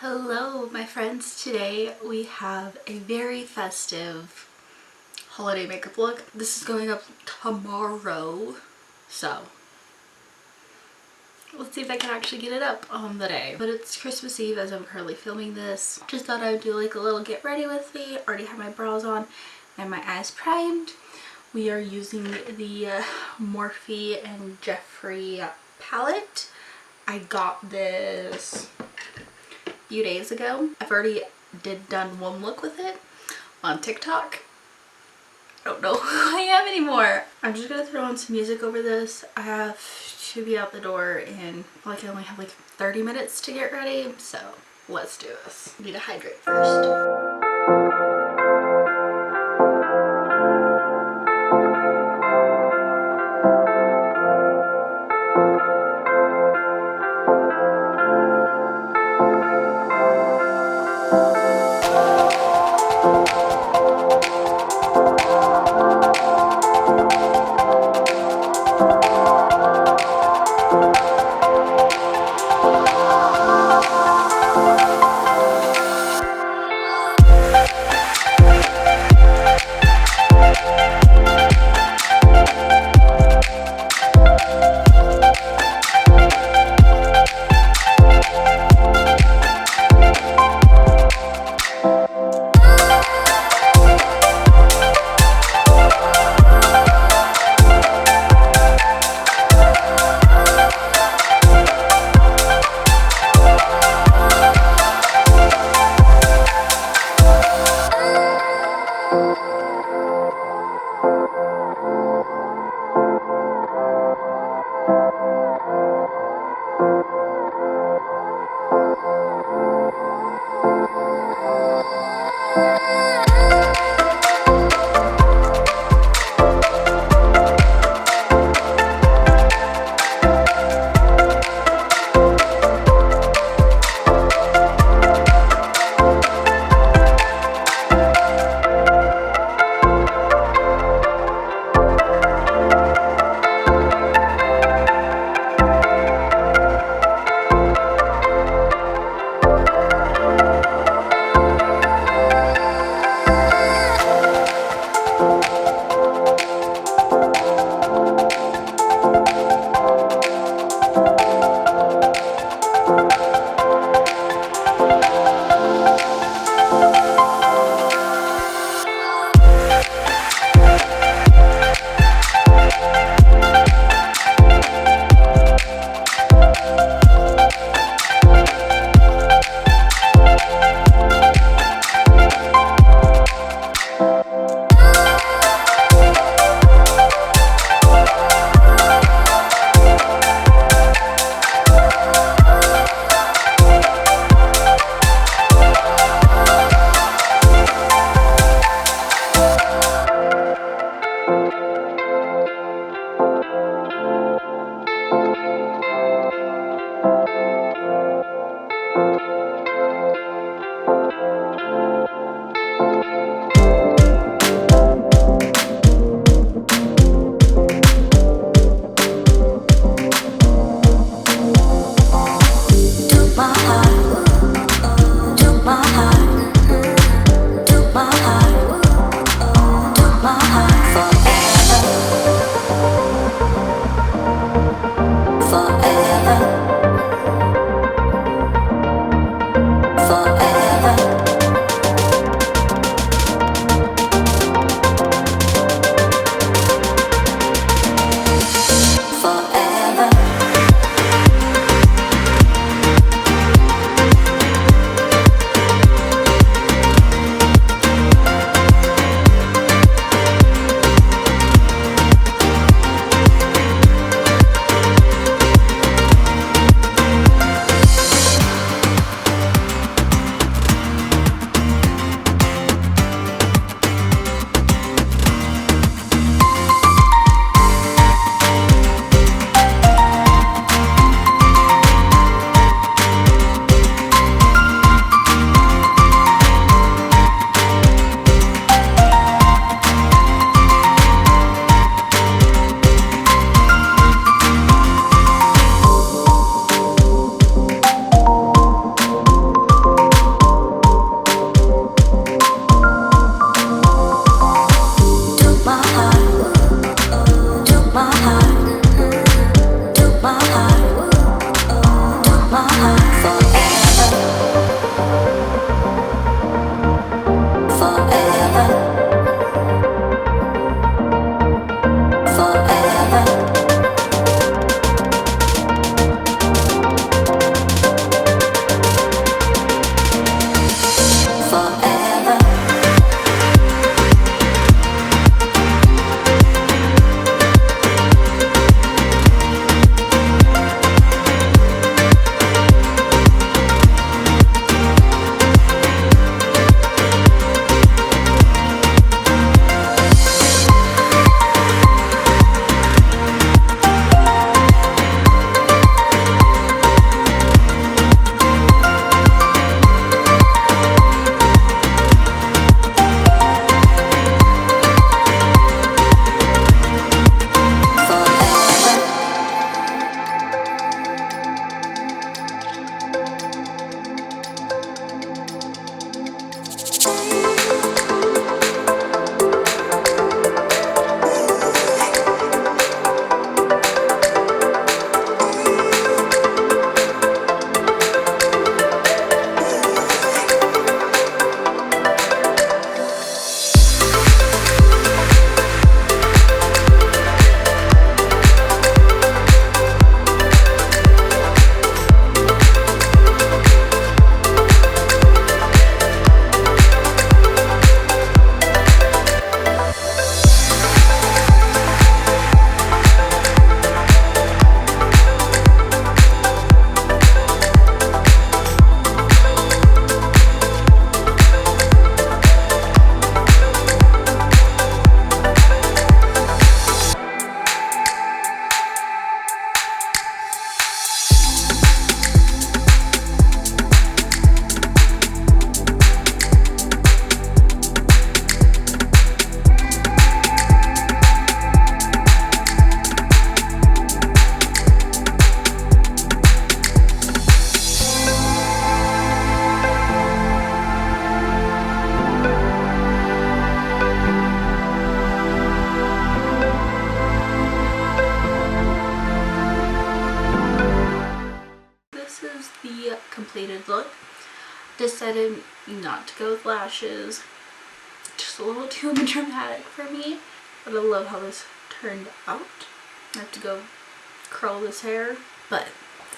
Hello my friends, today we have a very festive holiday makeup look. This is going up tomorrow, so let's see if I can actually get it up on the day. But it's Christmas Eve as I'm currently filming this. Just thought I would do like a little get ready with me. Already have my brows on and my eyes primed. We are using the Morphe and Jeffree palette. I got this few days ago. I've already done one look with it on TikTok. I don't know who I am anymore. I'm just gonna throw on some music over this. I have to be out the door in like I only have like 30 minutes to get ready, so let's do this. Need to hydrate first. faded look. Decided not to go with lashes. Just a little too dramatic for me. But I love how this turned out. I have to go curl this hair. But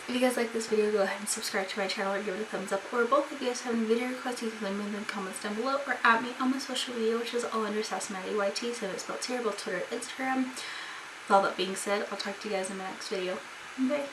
if you guys like this video, go ahead and subscribe to my channel or give it a thumbs up. Or both. If you guys have any video requests, you can leave them in the comments down below. Or at me on my social media, which is all under SassieBeauty. So it's spelled here, both Twitter and Instagram. With all that being said, I'll talk to you guys in my next video. Bye.